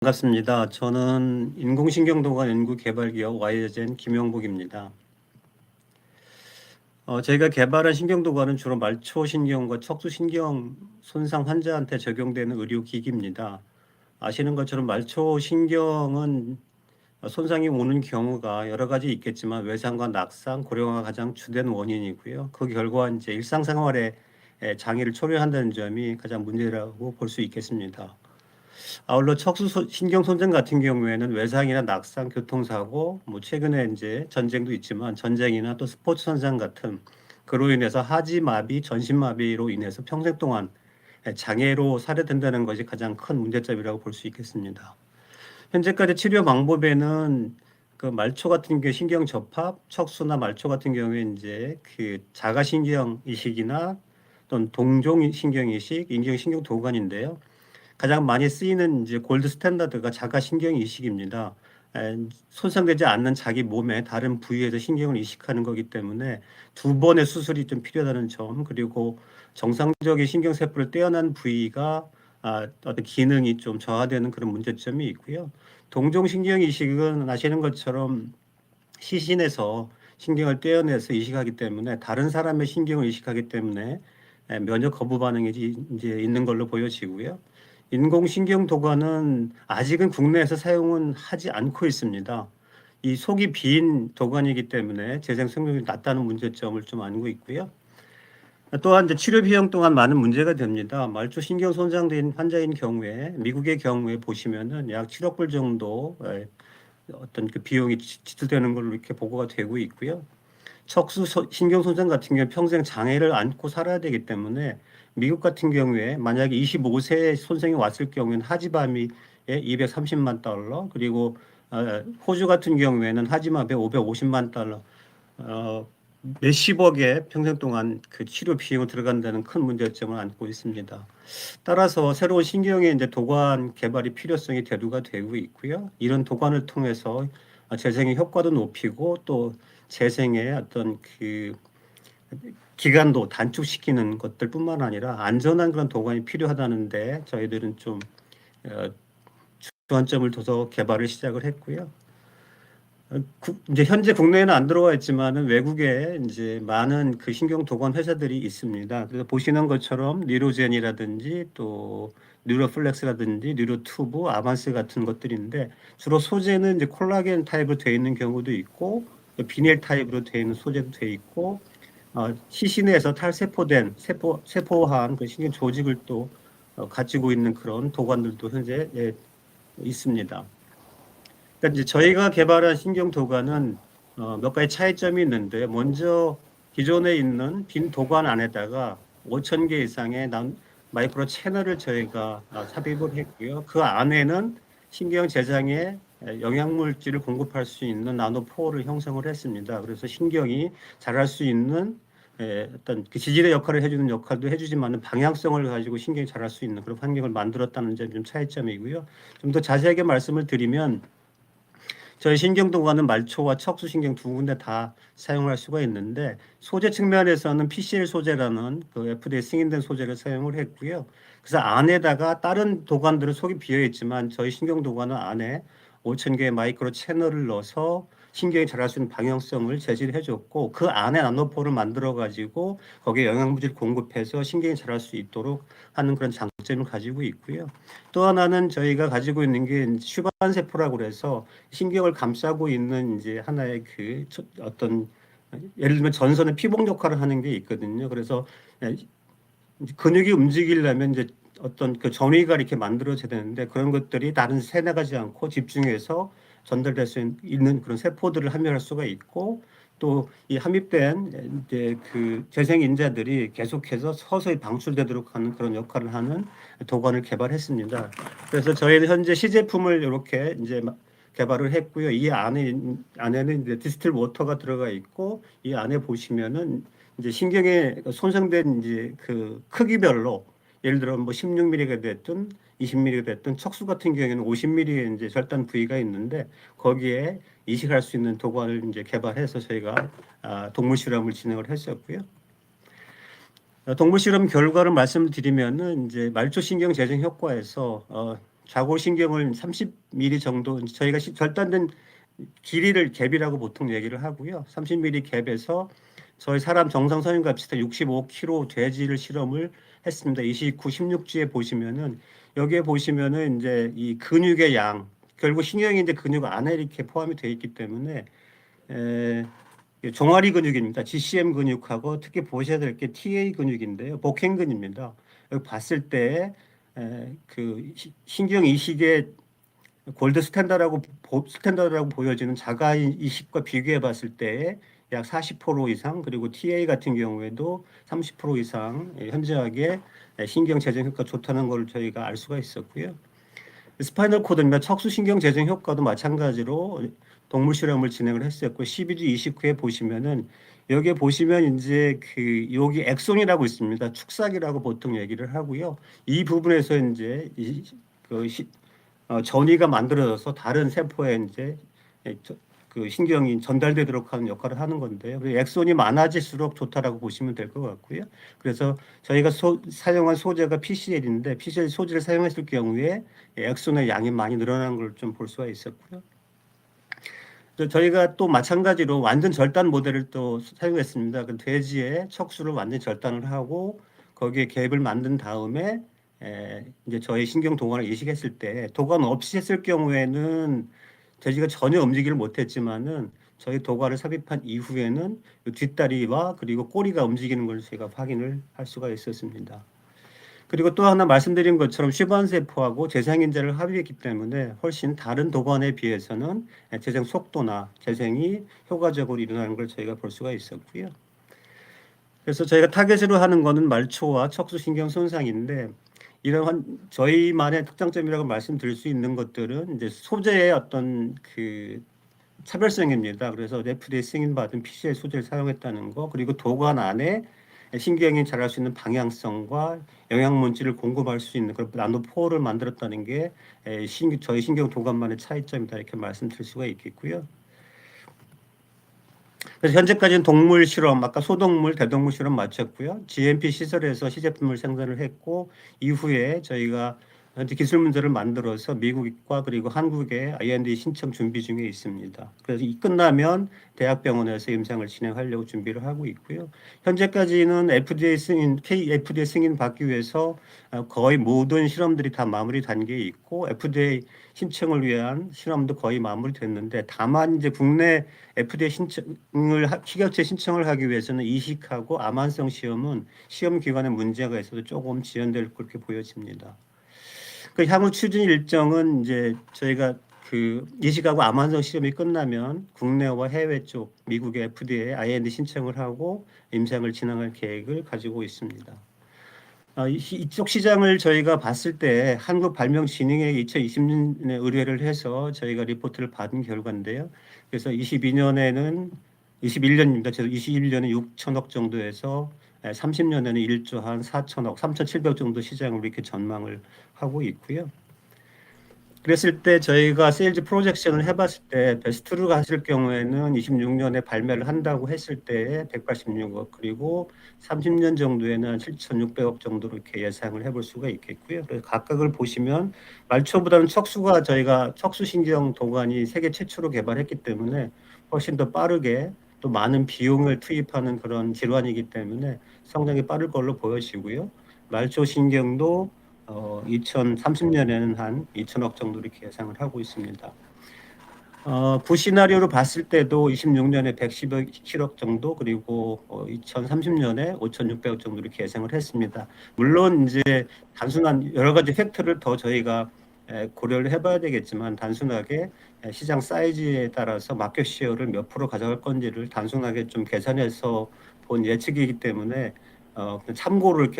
반갑습니다. 저는 인공신경도관 연구개발기업 와이어젠 김영복입니다. 저희가 개발한 신경도관은 주로 말초신경과 척수신경 손상 환자한테 적용되는 의료기기입니다. 아시는 것처럼 말초신경은 손상이 오는 경우가 여러 가지 있겠지만 외상과 낙상, 고령화가 가장 주된 원인이고요. 그 결과 이제 일상생활에 장애를 초래한다는 점이 가장 문제라고 볼 수 있겠습니다. 아울러 신경 손상 같은 경우에는 외상이나 낙상, 교통사고, 최근에 이제 전쟁도 있지만 전쟁이나 또 스포츠 손상 같은 그로 인해서 하지마비, 전신마비로 인해서 평생 동안 장애로 사례된다는 것이 가장 큰 문제점이라고 볼 수 있겠습니다. 현재까지 치료 방법에는 그 말초 같은 경우 신경 접합, 척수나 말초 같은 경우에 이제 그 자가신경 이식이나 또는 동종신경 이식, 인경신경 도관인데요. 가장 많이 쓰이는 이제 골드 스탠다드가 자가신경 이식입니다. 손상되지 않는 자기 몸의 다른 부위에서 신경을 이식하는 거기 때문에 두 번의 수술이 좀 필요하다는 점, 그리고 정상적인 신경세포를 떼어난 부위가 어떤 기능이 좀 저하되는 그런 문제점이 있고요. 동종신경 이식은 아시는 것처럼 시신에서 신경을 떼어내서 이식하기 때문에 다른 사람의 신경을 이식하기 때문에 면역 거부 반응이 이제 있는 걸로 보여지고요. 인공신경 도관은 아직은 국내에서 사용은 하지 않고 있습니다. 이 속이 빈 도관이기 때문에 재생 성능이 낮다는 문제점을 좀 안고 있고요. 또한 이제 치료 비용 또한 많은 문제가 됩니다. 말초 신경 손상된 환자인 경우에 미국의 경우에 보시면은 약 7억 불 정도 어떤 그 비용이 지출되는 걸로 이렇게 보고가 되고 있고요. 척수 신경 손상 같은 경우 평생 장애를 안고 살아야 되기 때문에 미국 같은 경우에 만약에 25세에 손상이 왔을 경우에는 하지바미에 230만 달러, 그리고 호주 같은 경우에는 하지마비에 550만 달러, 몇십억의 평생 동안 그 치료 비용이 들어간다는 큰 문제점을 안고 있습니다. 따라서 새로운 신경의 이제 도관 개발이 필요성이 대두가 되고 있고요. 이런 도관을 통해서 재생의 효과도 높이고 또 재생의 어떤 그 기간도 단축시키는 것들뿐만 아니라 안전한 그런 도관이 필요하다는데 저희들은 좀 주안점을 둬서 개발을 시작을 했고요. 이제 현재 국내에는 안 들어와 있지만은 외국에 이제 많은 그 신경 도관 회사들이 있습니다. 그래서 보시는 것처럼 뉴로젠이라든지 또 뉴로플렉스라든지 뉴로투브, 아반스 같은 것들인데 주로 소재는 이제 콜라겐 타입으로 되어 있는 경우도 있고 비닐 타입으로 되어 있는 소재도 되어 있고 시신에서 탈세포된 세포한 그 신경 조직을 또 가지고 있는 그런 도관들도 현재 있습니다. 그러니까 이제 저희가 개발한 신경 도관은 몇 가지 차이점이 있는데 먼저 기존에 있는 빈 도관 안에다가 5,000개 이상의 마이크로 채널을 저희가 삽입을 했고요. 그 안에는 신경 제장에 영양물질을 공급할 수 있는 나노포를 형성을 했습니다. 그래서 신경이 자랄 수 있는 어떤 그 지질의 역할을 해주는 역할도 해주지만 방향성을 가지고 신경이 자랄 수 있는 그런 환경을 만들었다는 점이 좀 차이점이고요. 좀 더 자세하게 말씀을 드리면 저희 신경도관은 말초와 척수신경 두 군데 다 사용할 수가 있는데 소재 측면에서는 PCL 소재라는 그 FDA 승인된 소재를 사용을 했고요. 그래서 안에다가 다른 도관들은 속이 비어 있지만 저희 신경도관은 안에 5,000개의 마이크로 채널을 넣어서 신경이 자랄 수 있는 방향성을 제시를 해줬고 그 안에 나노포를 만들어 가지고 거기에 영양물질 공급해서 신경이 자랄 수 있도록 하는 그런 장점을 가지고 있고요. 또 하나는 저희가 가지고 있는 게 슈반 세포라고 그래서 신경을 감싸고 있는 이제 하나의 그 어떤 예를 들면 전선의 피복 역할을 하는 게 있거든요. 그래서 근육이 움직이려면 이제 어떤 그 전위가 이렇게 만들어져야 되는데 그런 것들이 다른 새 나가지 않고 집중해서 전달될 수 있는 그런 세포들을 함유할 수가 있고 또 이 함입된 이제 그 재생 인자들이 계속해서 서서히 방출되도록 하는 그런 역할을 하는 도관을 개발했습니다. 그래서 저희는 현재 시제품을 이렇게 이제 개발을 했고요. 이 안에는 이제 디스틸 워터가 들어가 있고 이 안에 보시면은 이제 신경에 손상된 이제 그 크기별로 예를 들어 뭐 16mm가 됐든 20mm가 됐든 척수 같은 경우에는 50mm의 이제 절단 부위가 있는데 거기에 이식할 수 있는 도관을 이제 개발해서 저희가 동물 실험을 진행을 했었고요. 동물 실험 결과를 말씀드리면은 이제 말초 신경 재생 효과에서 좌골신경을 30mm 정도 저희가 절단된 길이를 갭이라고 보통 얘기를 하고요. 30mm 갭에서 저희 사람 정상 선임과 비슷한 65kg 돼지를 실험을 했습니다. 29, 16주에 보시면은 여기에 보시면은 이제 이 근육의 양 결국 신경이 이제 근육 안에 이렇게 포함이 되어 있기 때문에 종아리 근육입니다. GCM 근육하고 특히 보셔야 될 게 TA 근육인데요. 복행근입니다. 여기 봤을 때 그 신경 이식의 골드 스탠다드라고 보여지는 자가 이식과 비교해 봤을 때 약 40% 이상 그리고 TA 같은 경우에도 30% 이상 현저하게 신경 재정 효과 좋다는 걸 저희가 알 수가 있었고요. 스파이널 코드입니다. 척수신경 재정 효과도 마찬가지로 동물 실험을 진행을 했었고 12주 29회 보시면은 여기에 보시면 이제 그 여기 엑손이라고 있습니다. 축삭이라고 보통 얘기를 하고요. 이 부분에서 이제 전이가 만들어져서 다른 세포에 이제 그 신경이 전달되도록 하는 역할을 하는 건데요. 엑손이 많아질수록 좋다라고 보시면 될 것 같고요. 그래서 저희가 사용한 소재가 PCL인데 PCL 소재를 사용했을 경우에 엑손의 양이 많이 늘어난 걸 좀 볼 수가 있었고요. 저희가 또 마찬가지로 완전 절단 모델을 또 사용했습니다. 그 돼지의 척수를 완전 절단을 하고 거기에 갭을 만든 다음에 이제 저희 신경 도관을 이식했을 때 도관 없이 했을 경우에는 돼지가 전혀 움직이를 못했지만은 저희 도관을 삽입한 이후에는 뒷다리와 그리고 꼬리가 움직이는 걸 저희가 확인을 할 수가 있었습니다. 그리고 또 하나 말씀드린 것처럼 슈반세포하고 재생인자를 합의했기 때문에 훨씬 다른 도관에 비해서는 재생 속도나 재생이 효과적으로 일어나는 걸 저희가 볼 수가 있었고요. 그래서 저희가 타겟으로 하는 거는 말초와 척수신경 손상인데 이러한 저희만의 특장점이라고 말씀드릴 수 있는 것들은 이제 소재의 어떤 그 차별성입니다. 그래서 FDA 승인받은 PCL 소재를 사용했다는 거, 그리고 도관 안에 신경이 자랄 수 있는 방향성과 영양물질을 공급할 수 있는 그런 나노포를 만들었다는 게 저희 신경 도관만의 차이점이다 이렇게 말씀드릴 수가 있겠고요. 그래서 현재까지는 동물 실험, 아까 소동물, 대동물 실험 마쳤고요. GMP 시설에서 시제품을 생산을 했고 이후에 저희가 현재 기술 문제를 만들어서 미국과 그리고 한국에 IND 신청 준비 중에 있습니다. 그래서 이 끝나면 대학병원에서 임상을 진행하려고 준비를 하고 있고요. 현재까지는 FDA 승인 받기 위해서 거의 모든 실험들이 다 마무리 단계에 있고 FDA 신청을 위한 실험도 거의 마무리됐는데 다만 이제 국내 FDA 식약처 신청을 하기 위해서는 이식하고 암환성 시험은 시험 기간에 문제가 있어서 조금 지연될 그렇게 보여집니다. 그 향후 추진 일정은 이제 저희가 그 이식하고 암환성 시험이 끝나면 국내와 해외 쪽 미국의 FDA에 IND 신청을 하고 임상을 진행할 계획을 가지고 있습니다. 이쪽 시장을 저희가 봤을 때 한국발명진흥회 2020년에 의뢰를 해서 저희가 리포트를 받은 결과인데요. 그래서 21년입니다. 21년에 6천억 정도에서 30년에는 1조 한 4천억, 3,700 정도 시장을 이렇게 전망을 하고 있고요. 그랬을 때 저희가 세일즈 프로젝션을 해봤을 때 베스트로 갔을 경우에는 26년에 발매를 한다고 했을 때 186억 그리고 30년 정도에는 7,600억 정도로 이렇게 예상을 해볼 수가 있겠고요. 그래서 각각을 보시면 말초보다는 척수가 저희가 척수신경 도관이 세계 최초로 개발했기 때문에 훨씬 더 빠르게 또 많은 비용을 투입하는 그런 질환이기 때문에 성장이 빠를 걸로 보여지고요. 말초신경도 2030년에는 한 2천억 정도 이렇게 예상을 하고 있습니다. 구시나리오로 봤을 때도 26년에 117억 정도 그리고 2030년에 5,600억 정도 이렇게 예상을 했습니다. 물론 이제 단순한 여러 가지 팩트를 더 저희가 고려를 해봐야 되겠지만 단순하게 시장 사이즈에 따라서 마켓 쉐어를 몇 프로 가져갈 건지를 단순하게 좀 계산해서 본 예측이기 때문에 참고로 이렇게